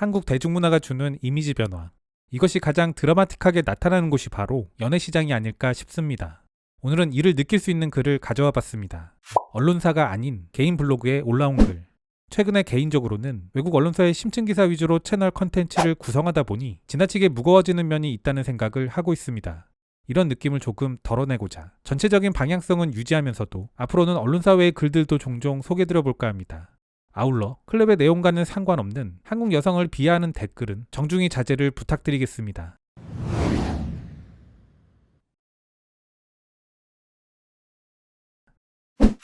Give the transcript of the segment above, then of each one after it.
한국 대중문화가 주는 이미지 변화. 이것이 가장 드라마틱하게 나타나는 곳이 바로 연애시장이 아닐까 싶습니다. 오늘은 이를 느낄 수 있는 글을 가져와 봤습니다. 언론사가 아닌 개인 블로그에 올라온 글. 최근에 개인적으로는 외국 언론사의 심층기사 위주로 채널 컨텐츠를 구성하다 보니 지나치게 무거워지는 면이 있다는 생각을 하고 있습니다. 이런 느낌을 조금 덜어내고자 전체적인 방향성은 유지하면서도 앞으로는 언론사 외의 글들도 종종 소개드려볼까 합니다. 아울러 클럽의 내용과는 상관없는 한국 여성을 비하하는 댓글은 정중히 자제를 부탁드리겠습니다.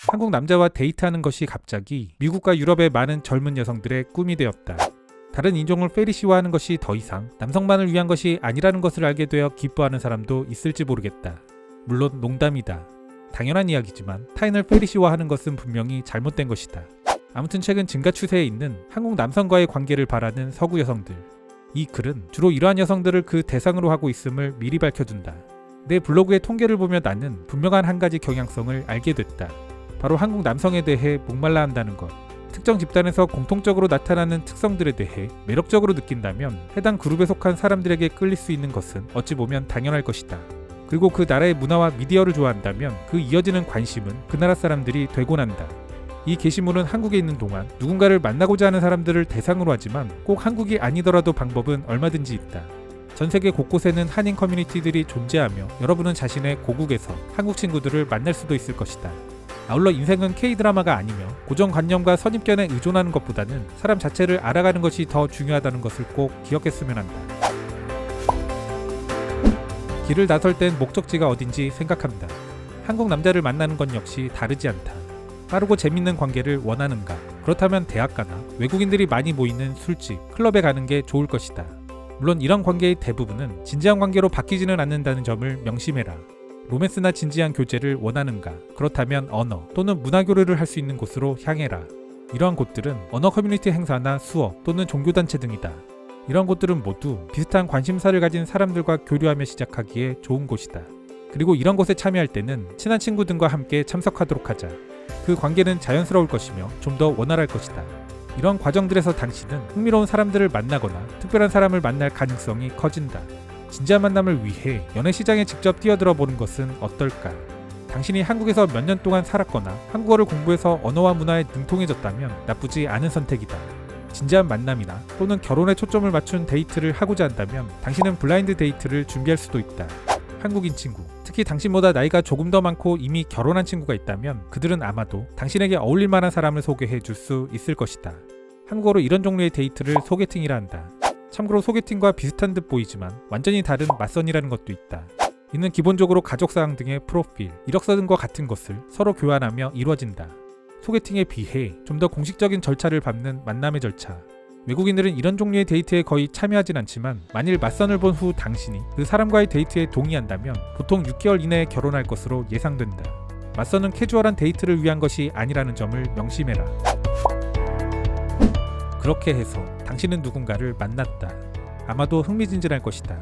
한국 남자와 데이트하는 것이 갑자기 미국과 유럽의 많은 젊은 여성들의 꿈이 되었다. 다른 인종을 페리시화하는 것이 더 이상 남성만을 위한 것이 아니라는 것을 알게 되어 기뻐하는 사람도 있을지 모르겠다. 물론 농담이다. 당연한 이야기지만 타인을 페리시화하는 것은 분명히 잘못된 것이다. 아무튼 최근 증가 추세에 있는 한국 남성과의 관계를 바라는 서구 여성들. 이 글은 주로 이러한 여성들을 그 대상으로 하고 있음을 미리 밝혀둔다. 내 블로그의 통계를 보며 나는 분명한 한 가지 경향성을 알게 됐다. 바로 한국 남성에 대해 목말라 한다는 것. 특정 집단에서 공통적으로 나타나는 특성들에 대해 매력적으로 느낀다면 해당 그룹에 속한 사람들에게 끌릴 수 있는 것은 어찌 보면 당연할 것이다. 그리고 그 나라의 문화와 미디어를 좋아한다면 그 이어지는 관심은 그 나라 사람들이 되곤 한다. 이 게시물은 한국에 있는 동안 누군가를 만나고자 하는 사람들을 대상으로 하지만 꼭 한국이 아니더라도 방법은 얼마든지 있다. 전 세계 곳곳에는 한인 커뮤니티들이 존재하며 여러분은 자신의 고국에서 한국 친구들을 만날 수도 있을 것이다. 아울러 인생은 K-드라마가 아니며 고정관념과 선입견에 의존하는 것보다는 사람 자체를 알아가는 것이 더 중요하다는 것을 꼭 기억했으면 한다. 길을 나설 땐 목적지가 어딘지 생각합니다. 한국 남자를 만나는 건 역시 다르지 않다. 빠르고 재밌는 관계를 원하는가? 그렇다면 대학 가나 외국인들이 많이 모이는 술집, 클럽에 가는 게 좋을 것이다. 물론 이런 관계의 대부분은 진지한 관계로 바뀌지는 않는다는 점을 명심해라. 로맨스나 진지한 교제를 원하는가? 그렇다면 언어 또는 문화 교류를 할 수 있는 곳으로 향해라. 이러한 곳들은 언어 커뮤니티 행사나 수업 또는 종교단체 등이다. 이러한 곳들은 모두 비슷한 관심사를 가진 사람들과 교류하며 시작하기에 좋은 곳이다. 그리고 이런 곳에 참여할 때는 친한 친구 등과 함께 참석하도록 하자. 그 관계는 자연스러울 것이며 좀 더 원활할 것이다. 이런 과정들에서 당신은 흥미로운 사람들을 만나거나 특별한 사람을 만날 가능성이 커진다. 진지한 만남을 위해 연애시장에 직접 뛰어들어 보는 것은 어떨까? 당신이 한국에서 몇 년 동안 살았거나 한국어를 공부해서 언어와 문화에 능통해졌다면 나쁘지 않은 선택이다. 진지한 만남이나 또는 결혼에 초점을 맞춘 데이트를 하고자 한다면 당신은 블라인드 데이트를 준비할 수도 있다. 한국인 친구, 특히 당신보다 나이가 조금 더 많고 이미 결혼한 친구가 있다면 그들은 아마도 당신에게 어울릴 만한 사람을 소개해 줄 수 있을 것이다. 한국어로 이런 종류의 데이트를 소개팅이라 한다. 참고로 소개팅과 비슷한 듯 보이지만 완전히 다른 맞선이라는 것도 있다. 이는 기본적으로 가족사항 등의 프로필, 이력서 등과 같은 것을 서로 교환하며 이루어진다. 소개팅에 비해 좀 더 공식적인 절차를 밟는 만남의 절차. 외국인들은 이런 종류의 데이트에 거의 참여하진 않지만 만일 맞선을 본 후 당신이 그 사람과의 데이트에 동의한다면 보통 6개월 이내에 결혼할 것으로 예상된다. 맞선은 캐주얼한 데이트를 위한 것이 아니라는 점을 명심해라. 그렇게 해서 당신은 누군가를 만났다. 아마도 흥미진진할 것이다.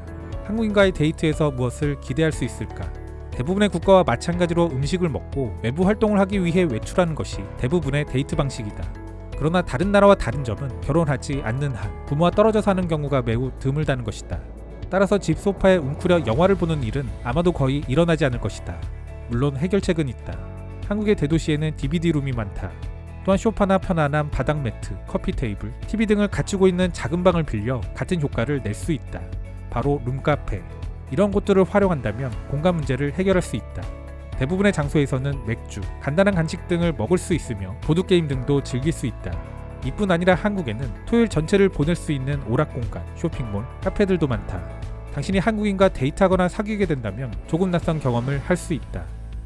한국인과의 데이트에서 무엇을 기대할 수 있을까? 대부분의 국가와 마찬가지로 음식을 먹고 외부 활동을 하기 위해 외출하는 것이 대부분의 데이트 방식이다. 그러나 다른 나라와 다른 점은 결혼하지 않는 한 부모와 떨어져 사는 경우가 매우 드물다는 것이다. 따라서 집 소파에 웅크려 영화를 보는 일은 아마도 거의 일어나지 않을 것이다. 물론 해결책은 있다. 한국의 대도시에는 DVD룸이 많다. 또한 소파나 편안한 바닥 매트, 커피 테이블, TV 등을 갖추고 있는 작은 방을 빌려 같은 효과를 낼 수 있다. 바로 룸카페. 이런 곳들을 활용한다면 공간 문제를 해결할 수 있다. 대부분의 장소에서는 맥주, 간단한 간식 등을 먹을 수 있으며 보드게임 등도 즐길 수 있다. 이뿐 아니라 한국에는 토요일 전체를 보낼 수 있는 오락공간, 쇼핑몰, 카페들도 많다. 당신이 한국인과 데이트하거나 사귀게 된다면 조금 낯선 경험을 할 수 있다.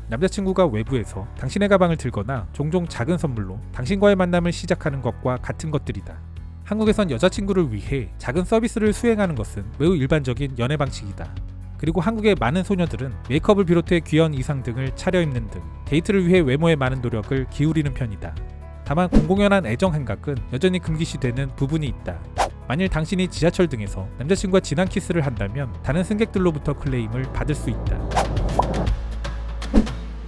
남자친구가 외부에서 당신의 가방을 들거나 종종 작은 선물로 당신과의 만남을 시작하는 것과 같은 것들이다. 한국에선 여자친구를 위해 작은 서비스를 수행하는 것은 매우 일반적인 연애 방식이다. 그리고 한국의 많은 소녀들은 메이크업을 비롯해 귀여운 의상 등을 차려입는 등 데이트를 위해 외모에 많은 노력을 기울이는 편이다. 다만 공공연한 애정 행각은 여전히 금기시되는 부분이 있다. 만일 당신이 지하철 등에서 남자친구와 진한 키스를 한다면 다른 승객들로부터 클레임을 받을 수 있다.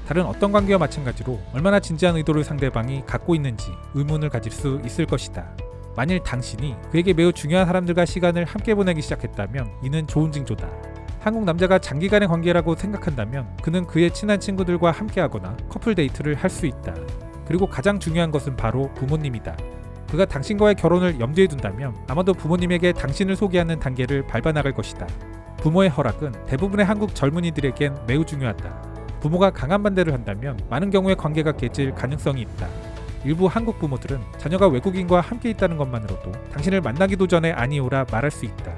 다른 어떤 관계와 마찬가지로 얼마나 진지한 의도를 상대방이 갖고 있는지 의문을 가질 수 있을 것이다. 만일 당신이 그에게 매우 중요한 사람들과 시간을 함께 보내기 시작했다면 이는 좋은 징조다. 한국 남자가 장기간의 관계라고 생각한다면 그는 그의 친한 친구들과 함께하거나 커플 데이트를 할 수 있다. 그리고 가장 중요한 것은 바로 부모님이다. 그가 당신과의 결혼을 염두에 둔다면 아마도 부모님에게 당신을 소개하는 단계를 밟아나갈 것이다. 부모의 허락은 대부분의 한국 젊은이들에겐 매우 중요하다. 부모가 강한 반대를 한다면 많은 경우에 관계가 깨질 가능성이 있다. 일부 한국 부모들은 자녀가 외국인과 함께 있다는 것만으로도 당신을 만나기도 전에 아니오라 말할 수 있다.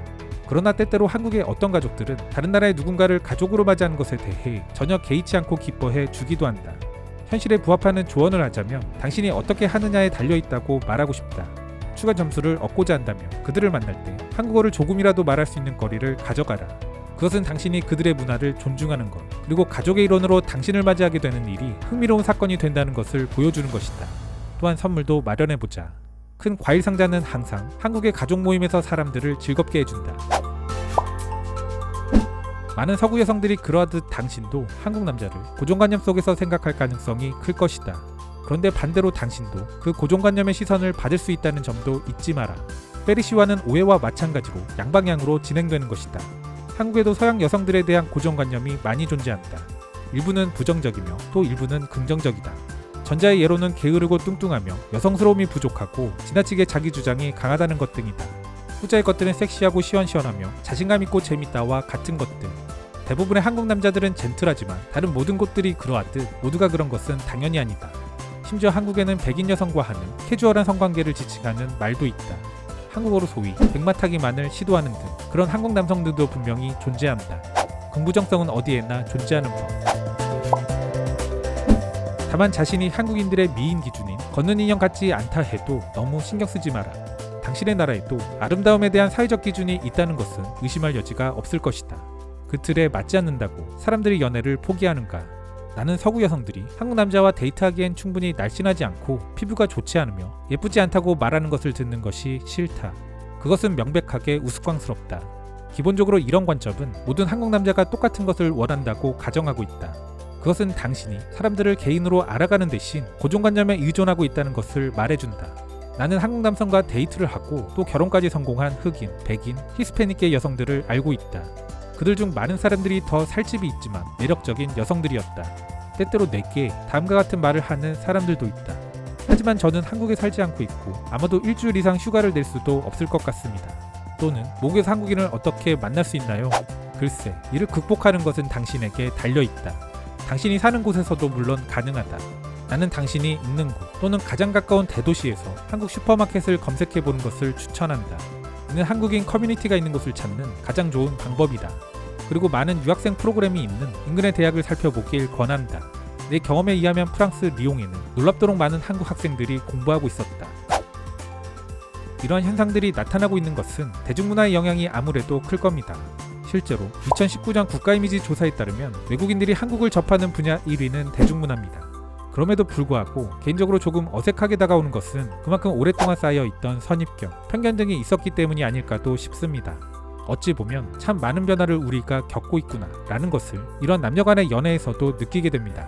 그러나 때때로 한국의 어떤 가족들은 다른 나라의 누군가를 가족으로 맞이하는 것에 대해 전혀 개의치 않고 기뻐해 주기도 한다. 현실에 부합하는 조언을 하자면 당신이 어떻게 하느냐에 달려있다고 말하고 싶다. 추가 점수를 얻고자 한다면 그들을 만날 때 한국어를 조금이라도 말할 수 있는 거리를 가져가라. 그것은 당신이 그들의 문화를 존중하는 것, 그리고 가족의 일원으로 당신을 맞이하게 되는 일이 흥미로운 사건이 된다는 것을 보여주는 것이다. 또한 선물도 마련해보자. 큰 과일 상자는 항상 한국의 가족 모임에서 사람들을 즐겁게 해준다. 많은 서구 여성들이 그러하듯 당신도 한국 남자를 고정관념 속에서 생각할 가능성이 클 것이다. 그런데 반대로 당신도 그 고정관념의 시선을 받을 수 있다는 점도 잊지 마라. 페리시와는 오해와 마찬가지로 양방향으로 진행되는 것이다. 한국에도 서양 여성들에 대한 고정관념이 많이 존재한다. 일부는 부정적이며 또 일부는 긍정적이다. 전자의 예로는 게으르고 뚱뚱하며 여성스러움이 부족하고 지나치게 자기 주장이 강하다는 것 등이다. 후자의 것들은 섹시하고 시원시원하며 자신감 있고 재밌다와 같은 것들. 대부분의 한국 남자들은 젠틀하지만 다른 모든 곳들이 그러하듯 모두가 그런 것은 당연히 아니다. 심지어 한국에는 백인 여성과 하는 캐주얼한 성관계를 지칭하는 말도 있다. 한국어로 소위 백마타기만을 시도하는 등 그런 한국 남성들도 분명히 존재한다. 긍부정성은 어디에나 존재하는 법. 다만 자신이 한국인들의 미인 기준인 걷는 인형 같지 않다 해도 너무 신경 쓰지 마라. 당신의 나라에도 아름다움에 대한 사회적 기준이 있다는 것은 의심할 여지가 없을 것이다. 그 틀에 맞지 않는다고 사람들이 연애를 포기하는가? 나는 서구 여성들이 한국 남자와 데이트하기엔 충분히 날씬하지 않고 피부가 좋지 않으며 예쁘지 않다고 말하는 것을 듣는 것이 싫다. 그것은 명백하게 우스꽝스럽다. 기본적으로 이런 관점은 모든 한국 남자가 똑같은 것을 원한다고 가정하고 있다. 그것은 당신이 사람들을 개인으로 알아가는 대신 고정관념에 의존하고 있다는 것을 말해준다. 나는 한국 남성과 데이트를 하고 또 결혼까지 성공한 흑인, 백인, 히스패닉계 여성들을 알고 있다. 그들 중 많은 사람들이 더 살집이 있지만 매력적인 여성들이었다. 때때로 내게 다음과 같은 말을 하는 사람들도 있다. 하지만 저는 한국에 살지 않고 있고 아마도 일주일 이상 휴가를 낼 수도 없을 것 같습니다. 또는 모국에서 한국인을 어떻게 만날 수 있나요? 글쎄, 이를 극복하는 것은 당신에게 달려있다. 당신이 사는 곳에서도 물론 가능하다. 나는 당신이 있는 곳 또는 가장 가까운 대도시에서 한국 슈퍼마켓을 검색해보는 것을 추천한다. 이는 한국인 커뮤니티가 있는 곳을 찾는 가장 좋은 방법이다. 그리고 많은 유학생 프로그램이 있는 인근의 대학을 살펴보길 권한다. 내 경험에 의하면 프랑스 리옹에는 놀랍도록 많은 한국 학생들이 공부하고 있었다. 이러한 현상들이 나타나고 있는 것은 대중문화의 영향이 아무래도 클 겁니다. 실제로 2019년 국가이미지 조사에 따르면 외국인들이 한국을 접하는 분야 1위는 대중문화입니다. 그럼에도 불구하고 개인적으로 조금 어색하게 다가오는 것은 그만큼 오랫동안 쌓여있던 선입견, 편견 등이 있었기 때문이 아닐까도 싶습니다. 어찌 보면 참 많은 변화를 우리가 겪고 있구나 라는 것을 이런 남녀간의 연애에서도 느끼게 됩니다.